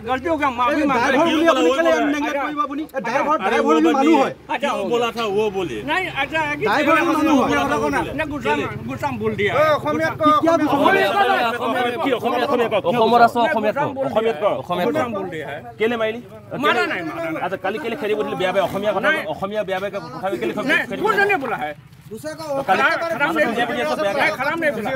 गलती हो गया माफी मांग नहीं अच्छा गुस्सा बोल दिया কেলে মাৰিলি मारा नहीं আচ্ছা কালি কেলে খেলি বলিলে বেয়া বেয়া অসমীয়া কথা অসমীয়া বেয়া বেয়া কথা কেলে খেলি कुछ नहीं बोला है खराब नहीं बोला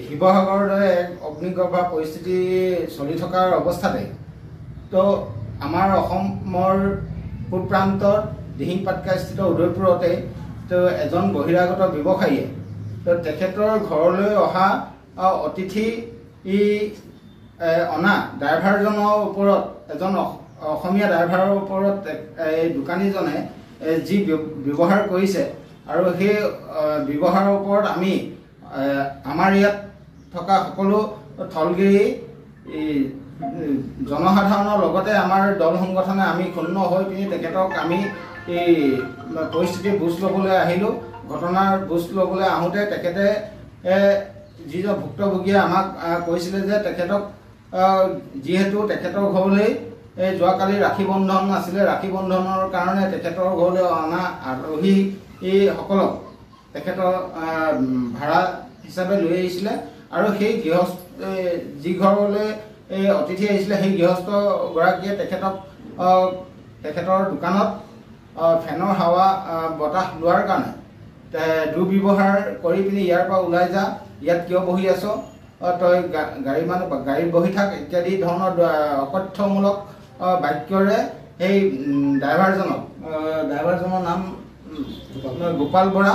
শিৱসাগৰৰ দৰে অগ্নিগৰ্ভা পৰিস্থিতি চলি থকাৰ অৱস্থাতে তো আমাৰ অসমৰ পূব প্ৰান্তত দিহিং পাটকাস্থিত উদয়পুৰতে তো এজন বহিৰাগত ব্যৱসায়ীয়ে তো তেখেতৰ ঘৰলৈ অহা অতিথি অনা ড্ৰাইভাৰজনৰ ওপৰত এজন অসমীয়া ড্ৰাইভাৰৰ ওপৰত এই দোকানীজনে যি ব্যৱহাৰ কৰিছে আৰু সেই ব্যৱহাৰৰ ওপৰত আমি আমাৰ ইয়াত থকা সকলো থলগিৰি জনসাধাৰণৰ লগতে আমাৰ দল সংগঠনে আমি ক্ষুণ্ণ হৈ পিনি তেখেতক আমি এই পৰিস্থিতিৰ বুজ ল'বলৈ আহিলোঁ ঘটনাৰ বুজ ল'বলৈ আহোঁতে তেখেতে যিজন ভুক্তভোগীয়ে আমাক কৈছিলে যে তেখেতক যিহেতু তেখেতৰ ঘৰলৈ যোৱাকালি ৰাখি বন্ধন আছিলে ৰাখি বন্ধনৰ কাৰণে তেখেতৰ ঘৰলৈ অনা আলহীসকলক তেখেতৰ ভাড়া হিচাপে লৈ আহিছিলে আৰু সেই গৃহস্থ যি ঘৰলৈ অতিথি আহিছিলে সেই গৃহস্থগৰাকীয়ে তেখেতৰ দোকানত ফেনৰ হাৱা বতাহ লোৱাৰ কাৰণে দুৰ্ব্যৱহাৰ কৰি পিনি ইয়াৰ পৰা ওলাই যা ইয়াত কিয় বহি আছ তই গাড়ীত বহি থাক ইত্যাদি ধৰণৰ অকথ্যমূলক বাক্যৰে সেই ড্ৰাইভাৰজনৰ নাম গোপাল বৰা